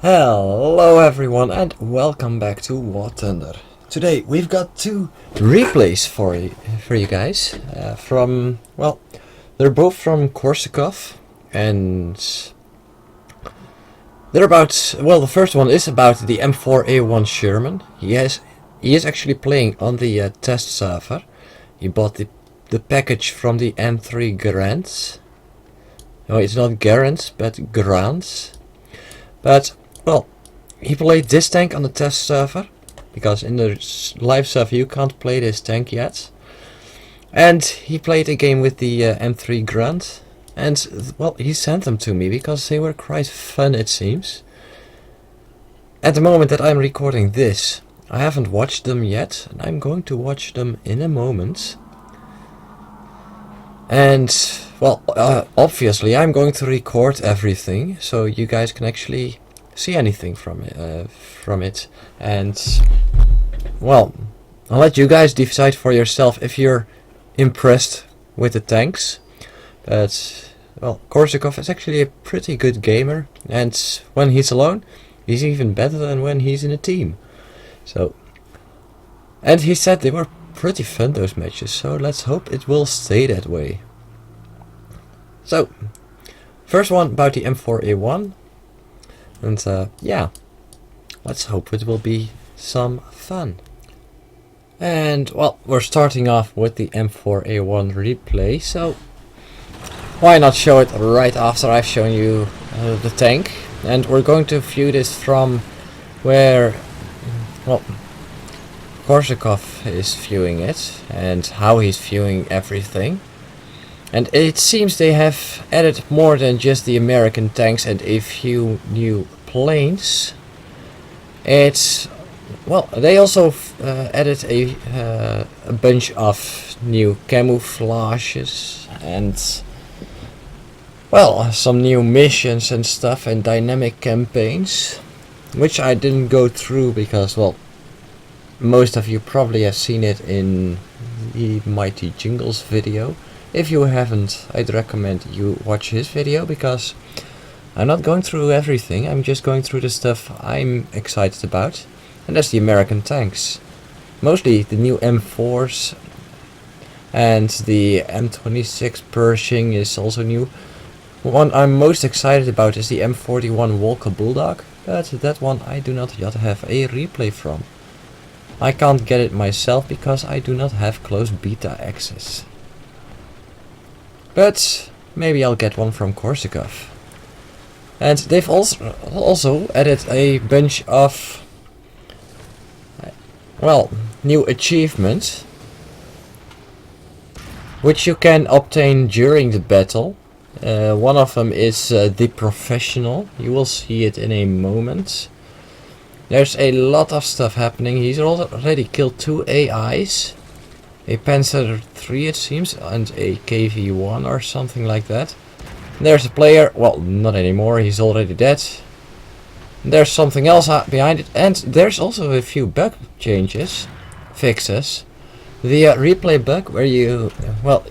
Hello everyone and welcome back to War Thunder. Today we've got two replays for you guys they're both from Korsakof and they're about, the first one is about the M4A1 Sherman. He is actually playing on the test server. He bought the package from the M3 Grants. No, it's not Garants but Grants. But well, he played this tank on the test server, because in the live server you can't play this tank yet. And he played a game with the M3 Grunt, and well, he sent them to me because they were quite fun, it seems. At the moment that I'm recording this, I haven't watched them yet, and I'm going to watch them in a moment. And well, obviously I'm going to record everything, so you guys can actually see anything from it, and well, I'll let you guys decide for yourself if you're impressed with the tanks. But well, Korsakof is actually a pretty good gamer, and when he's alone he's even better than when he's in a team. So, and he said they were pretty fun, those matches, so let's hope it will stay that way. So, first one about the M4A1. And yeah, let's hope it will be some fun. And well, we're starting off with the M4A1 replay, so why not show it right after I've shown you the tank. And we're going to view this from where, well, Korsakof is viewing it and how he's viewing everything. And it seems they have added more than just the American tanks and a few new planes. It's, well, they also added a bunch of new camouflages and, well, some new missions and stuff and dynamic campaigns, which I didn't go through because, well, most of you probably have seen it in the Mighty Jingles video. If you haven't, I'd recommend you watch his video, because I'm not going through everything, I'm just going through the stuff I'm excited about, and that's the American tanks. Mostly the new M4s, and the M26 Pershing is also new. One I'm most excited about is the M41 Walker Bulldog, but that one I do not yet have a replay from. I can't get it myself because I do not have closed beta access. But maybe I'll get one from Korsakof. And they've also added a bunch of, well, new achievements, which you can obtain during the battle. One of them is the Professional. You will see it in a moment. There's a lot of stuff happening. He's already killed 2 AIs. A Panzer III, it seems, and a KV-1 or something like that. There's a player, well, not anymore, he's already dead. There's something else behind it, and there's also a few bug fixes. The replay bug where you, well,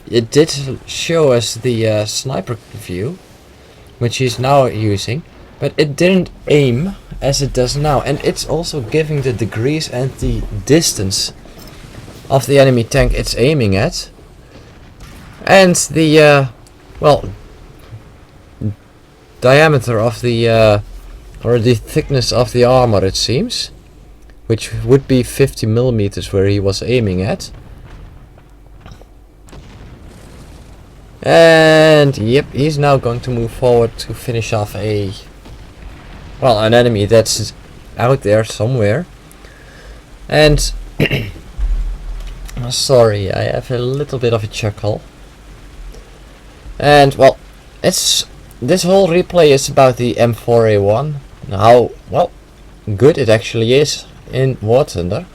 it did show us the sniper view, which he's now using, but it didn't aim as it does now, and it's also giving the degrees and the distance of the enemy tank it's aiming at, and the well, diameter of the or the thickness of the armor, it seems, which would be 50 millimeters where he was aiming at. And yep, he's now going to move forward to finish off an enemy that's out there somewhere. And sorry, I have a little bit of a chuckle. And well, this whole replay is about the M4A1. How, well, good it actually is in War Thunder.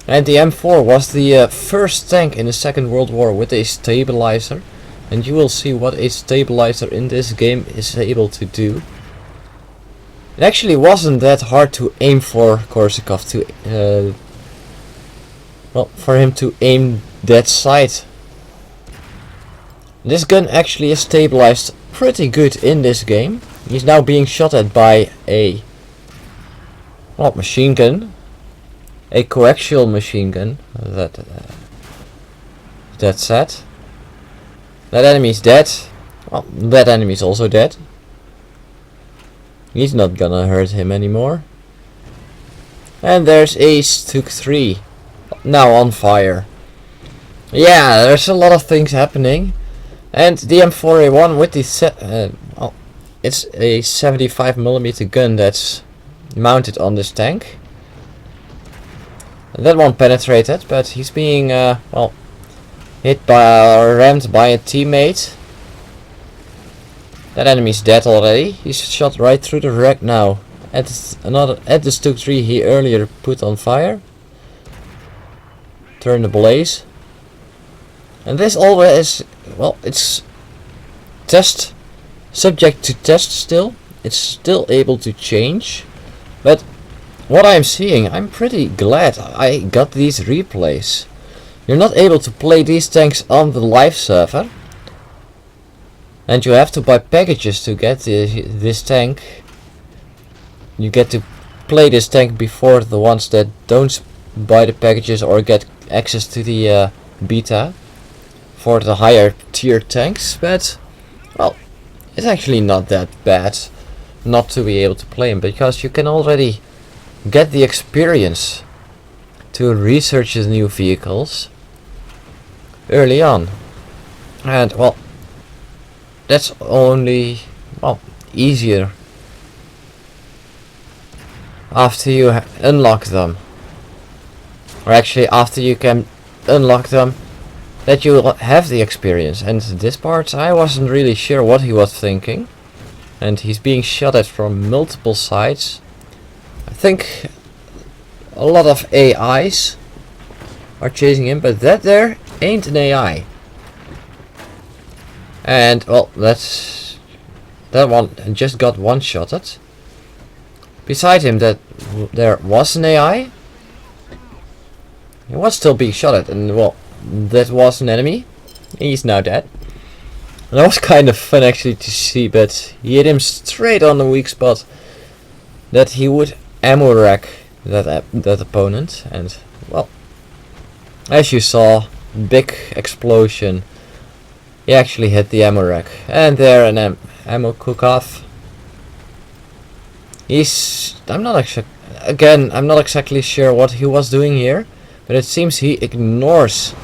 And the M4 was the first tank in the Second World War with a stabilizer. And you will see what a stabilizer in this game is able to do. It actually wasn't that hard to aim for Korsakof to for him to aim that sight. This gun actually is stabilized pretty good in this game. He's now being shot at by a Well, machine gun. A coaxial machine gun. That's said. That enemy's dead. Well, that enemy's also dead. He's not gonna hurt him anymore. And there's Ace Took 3. Now on fire. Yeah, there's a lot of things happening. And the M4A1 with the well, it's a 75mm gun that's mounted on this tank. That one penetrated, but he's being well, hit by or rammed by a teammate. That enemy's dead already. He's shot right through the wreck now. At the Stoke 3 he earlier put on fire. Turned ablaze. And this always, well, it's subject to test still. It's still able to change. But what I'm seeing, I'm pretty glad I got these replays. You're not able to play these tanks on the live server. And you have to buy packages to get this tank. You get to play this tank before the ones that don't buy the packages or get access to the beta for the higher tier tanks. But, well, it's actually not that bad not to be able to play them, because you can already get the experience to research the new vehicles early on. And, well, that's only, well, easier after you unlock them. Or actually after you can unlock them, that you will have the experience. And this part I wasn't really sure what he was thinking. And he's being shot at from multiple sides. I think a lot of AIs are chasing him, but that there ain't an AI. And, well, that one just got one-shotted. Beside him, that there was an AI. He was still being shot at, and, well, that was an enemy. He's now dead. And that was kind of fun actually to see, but he hit him straight on the weak spot. That he would ammo rack that opponent, and, well, as you saw, big explosion. He actually hit the ammo rack. And there an ammo cook-off. I'm not exactly sure what he was doing here, but it seems he ignores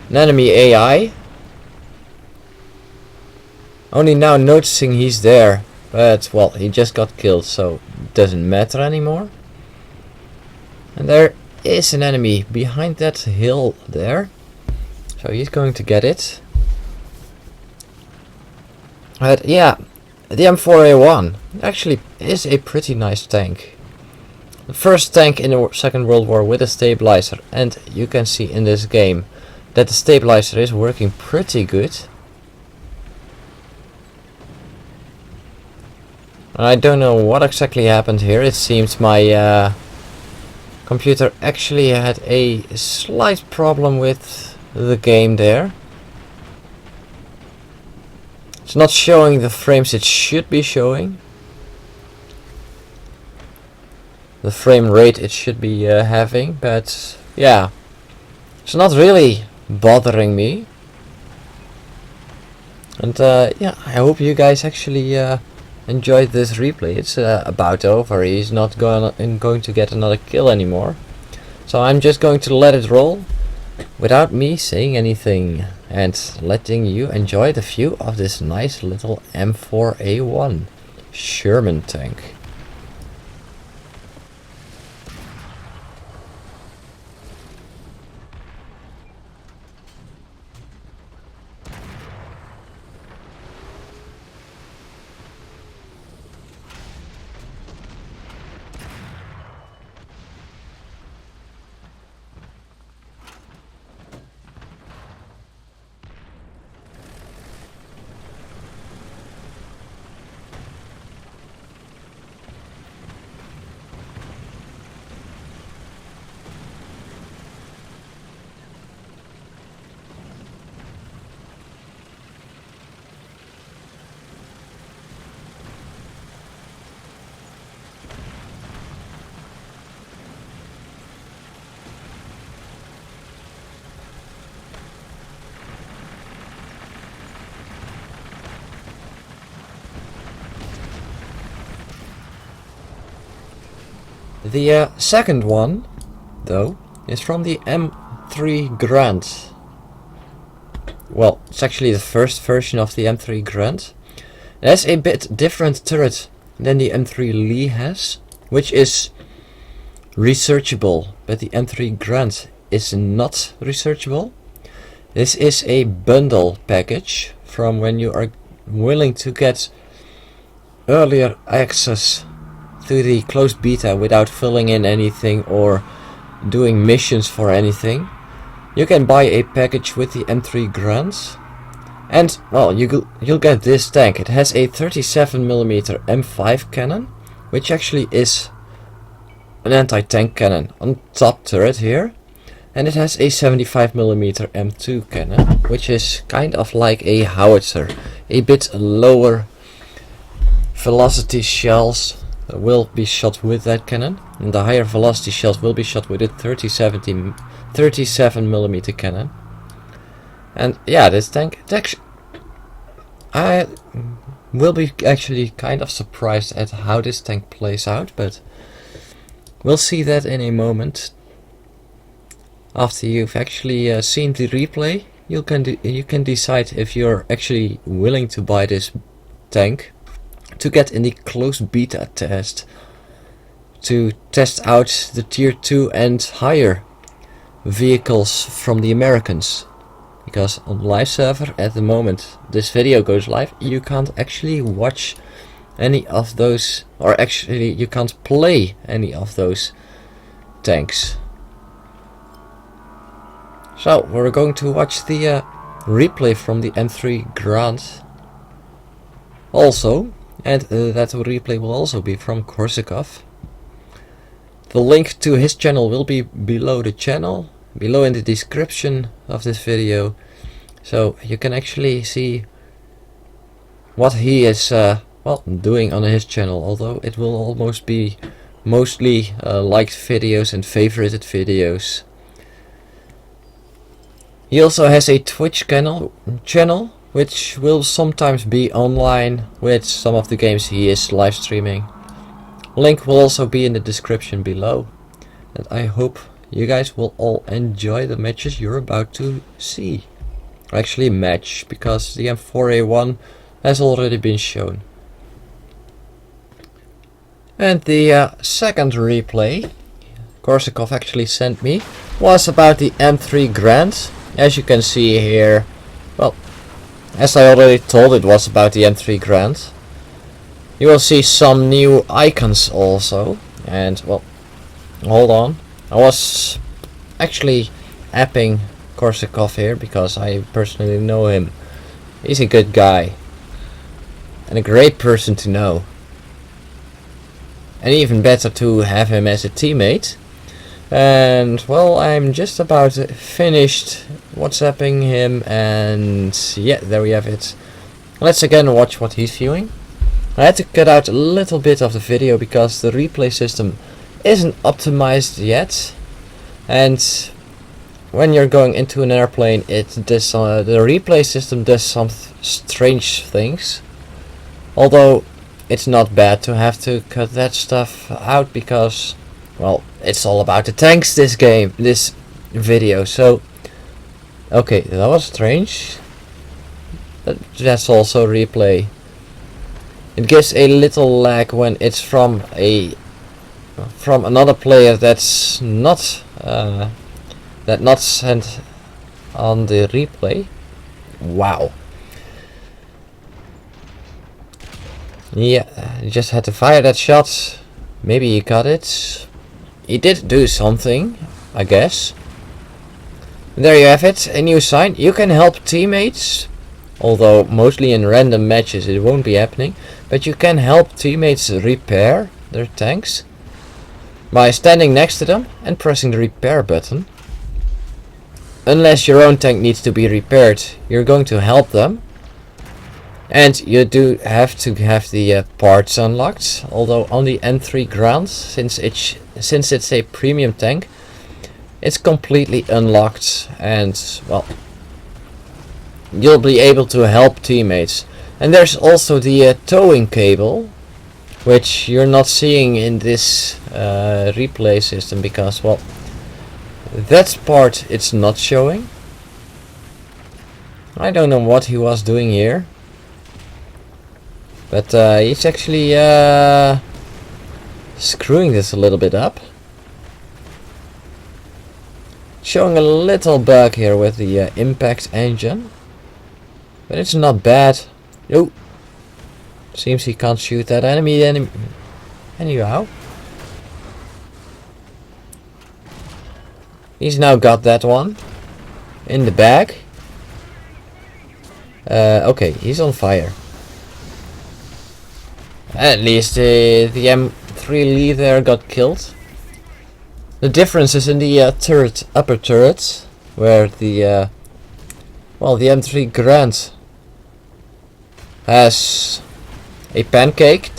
an enemy AI. Only now noticing he's there, but, well, he just got killed, so it doesn't matter anymore. And there is an enemy behind that hill there. So he's going to get it. But yeah, the M4A1 actually is a pretty nice tank. The first tank in the Second World War with a stabilizer, and you can see in this game that the stabilizer is working pretty good. I don't know what exactly happened here. It seems my computer actually had a slight problem with the game there. It's not showing the frames it should be showing. The frame rate it should be having, but yeah, it's not really bothering me. And yeah, I hope you guys actually enjoyed this replay. It's about over. He's not going to get another kill anymore. So I'm just going to let it roll without me saying anything, and letting you enjoy the view of this nice little M4A1 Sherman tank. The second one, though, is from the M3 Grand. Well, it's actually the first version of the M3 Grand. It has a bit different turret than the M3 Lee has, which is researchable, but the M3 Grand is not researchable. This is a bundle package from when you are willing to get earlier access to the closed beta without filling in anything or doing missions for anything. You can buy a package with the M3 Grand, and well, you'll get this tank. It has a 37mm M5 cannon, which actually is an anti-tank cannon on top turret here, and it has a 75mm M2 cannon, which is kind of like a howitzer. A bit lower velocity shells will be shot with that cannon, and the higher velocity shells will be shot with a 37mm cannon. And yeah, this tank, I will be actually kind of surprised at how this tank plays out, but we'll see that in a moment. After you've actually seen the replay, you can decide if you're actually willing to buy this tank to get in the closed beta test, to test out the tier 2 and higher vehicles from the Americans. Because on live server at the moment this video goes live, you can't actually watch any of those, or actually you can't play any of those tanks. So we're going to watch the replay from the M3 Grand also, and that replay will also be from Korsakof. The link to his channel will be below the channel, below in the description of this video, so you can actually see what he is well, doing on his channel, although it will almost be mostly liked videos and favorited videos. He also has a Twitch channel which will sometimes be online with some of the games he is live streaming. Link will also be in the description below, and I hope you guys will all enjoy the matches you're about to see. Actually match, because the M4A1 has already been shown. And the second replay Korsakof actually sent me was about the M3 Grand. As you can see here, well, as I already told, it was about the M3 Grand. You will see some new icons also, and well, hold on. I was actually apping Korsakof here because I personally know him. He's a good guy and a great person to know, and even better to have him as a teammate. And well, I'm just about finished WhatsApping him, and yeah, there we have it. Let's again watch what he's viewing. I had to cut out a little bit of the video because the replay system isn't optimized yet, and when you're going into an airplane, it does the replay system does some strange things. Although it's not bad to have to cut that stuff out because, well, it's all about the tanks this video. So okay, that was strange. That's also replay. It gives a little lag when it's from another player that's not sent on the replay. Wow. Yeah, you just had to fire that shot. Maybe he got it. He did do something, I guess. There you have it, a new sign. You can help teammates, although mostly in random matches it won't be happening, but you can help teammates repair their tanks by standing next to them and pressing the repair button. Unless your own tank needs to be repaired, you're going to help them. And you do have to have the parts unlocked, although on the M3 Grand, since it's a premium tank, it's completely unlocked, and well, you'll be able to help teammates. And there's also the towing cable, which you're not seeing in this replay system because, well, that part it's not showing. I don't know what he was doing here, but he's actually screwing this a little bit up. Showing a little bug here with the impact engine, but it's not bad. Oh, seems he can't shoot that enemy anyhow. He's now got that one in the bag. Okay, he's on fire. At least the M3 Lee there got killed. The difference is in the upper turret, where the the M3 Grand has a pancake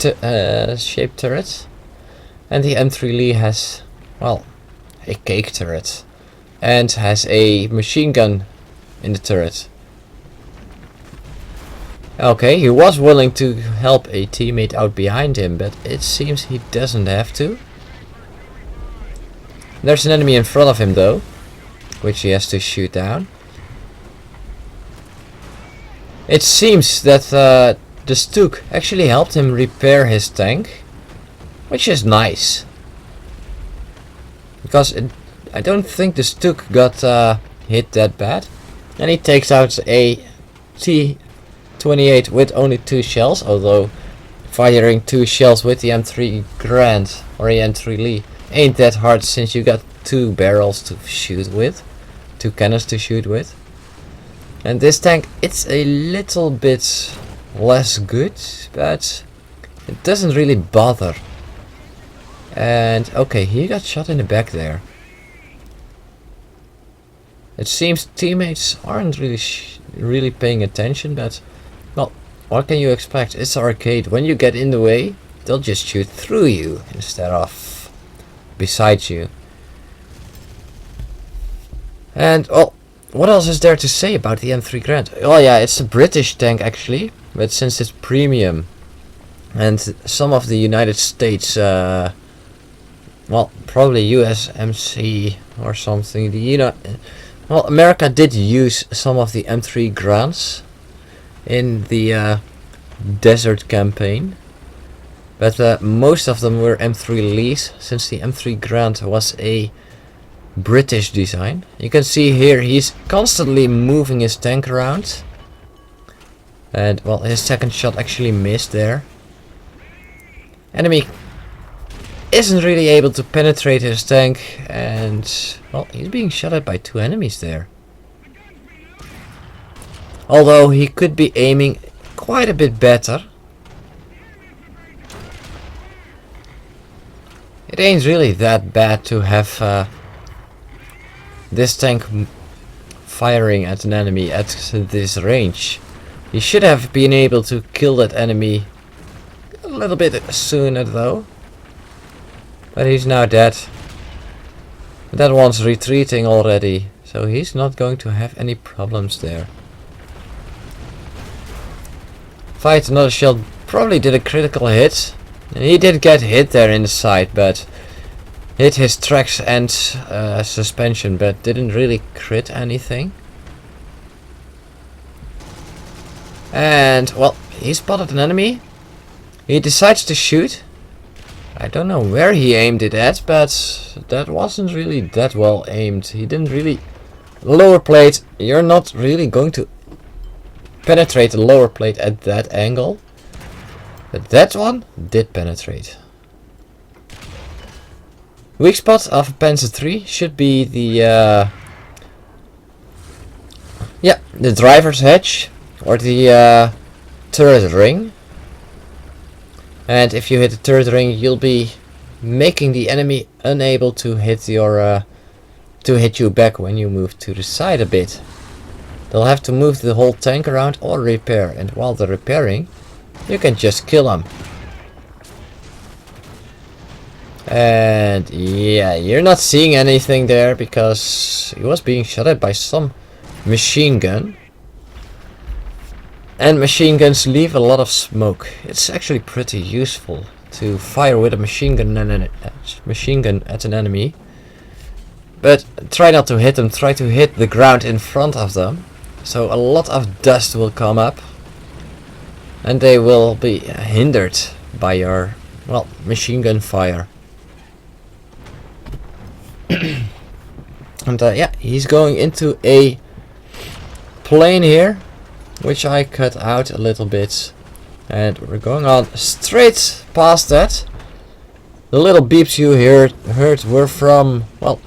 shaped turret, and the M3 Lee has, well, a cake turret, and has a machine gun in the turret. Okay, he was willing to help a teammate out behind him, but it seems he doesn't have to. There's an enemy in front of him though, which he has to shoot down. It seems that the Stuk actually helped him repair his tank, which is nice. Because I don't think the Stuk got hit that bad. And he takes out a T-28 with only 2 shells, although firing 2 shells with the M3 Grand or a M3 Lee ain't that hard, since you got 2 barrels to shoot with, 2 cannons to shoot with. And this tank, it's a little bit less good, but it doesn't really bother. And okay, he got shot in the back there. It seems teammates aren't really paying attention, but well, what can you expect? It's arcade. When you get in the way, they'll just shoot through you instead of beside you. And well, what else is there to say about the M3 Grand? Oh yeah, it's a British tank actually, but since it's premium and some of the United States, well, probably USMC or something, well, America did use some of the M3 Grands in the desert campaign. But most of them were M3 Lees, since the M3 Grand was a British design. You can see here he's constantly moving his tank around. And well, his second shot actually missed there. Enemy isn't really able to penetrate his tank, and well, he's being shot at by 2 enemies there. Although he could be aiming quite a bit better. It ain't really that bad to have this tank firing at an enemy at this range. You should have been able to kill that enemy a little bit sooner though. But he's now dead. That one's retreating already, so he's not going to have any problems there. Fight another shell probably did a critical hit. And he did get hit there in the side, but hit his tracks and suspension, but didn't really crit anything. And well, he spotted an enemy. He decides to shoot. I don't know where he aimed it at, but that wasn't really that well aimed. He didn't really... Lower plate, you're not really going to penetrate the lower plate at that angle. But that one did penetrate. Weak spot of Panzer III should be the the driver's hatch or the turret ring. And if you hit the turret ring, you'll be making the enemy unable to hit your to hit you back when you move to the side a bit. They'll have to move the whole tank around or repair, and while they're repairing, you can just kill them. And yeah, you're not seeing anything there because he was being shot at by some machine gun. And machine guns leave a lot of smoke. It's actually pretty useful to fire with a machine gun at an enemy. But try not to hit them, try to hit the ground in front of them. So a lot of dust will come up. And they will be hindered by your, well, machine gun fire. And yeah, he's going into a plane here, which I cut out a little bit. And we're going on straight past that. The little beeps you heard were from, well,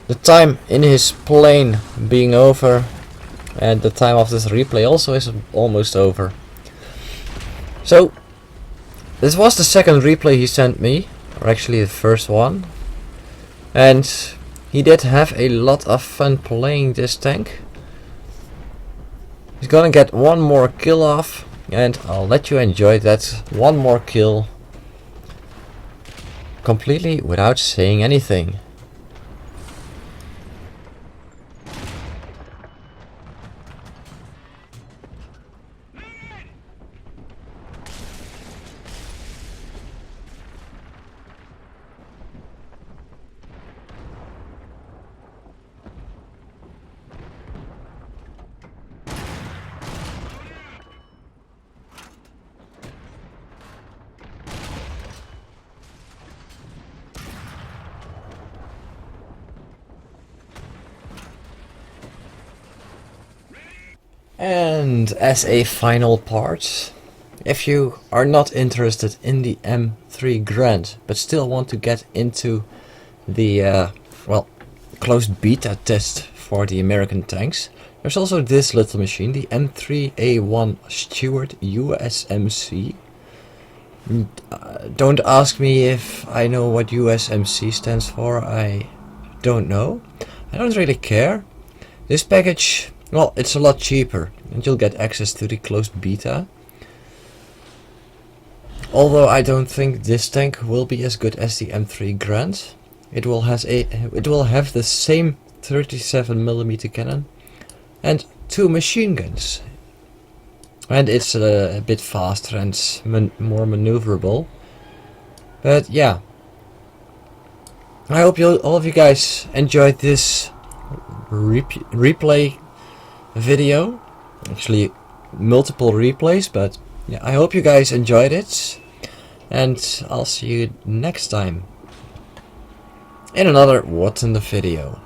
the time in his plane being over. And the time of this replay also is almost over. So, this was the second replay he sent me, or actually the first one. And he did have a lot of fun playing this tank. He's gonna get one more kill off, and I'll let you enjoy that one more kill completely without saying anything. And as a final part, if you are not interested in the M3 Grand but still want to get into the well, closed beta test for the American tanks, there's also this little machine, the M3A1 Stewart USMC. Don't ask me if I know what USMC stands for, I don't know. I don't really care. This package, well, it's a lot cheaper and you'll get access to the closed beta. Although I don't think this tank will be as good as the M3 Grand. It will have the same 37mm cannon and 2 machine guns. And it's a bit faster and more maneuverable. But yeah, I hope all of you guys enjoyed this replay video. Actually multiple replays, but yeah, I hope you guys enjoyed it. And I'll see you next time in another What's in the Video.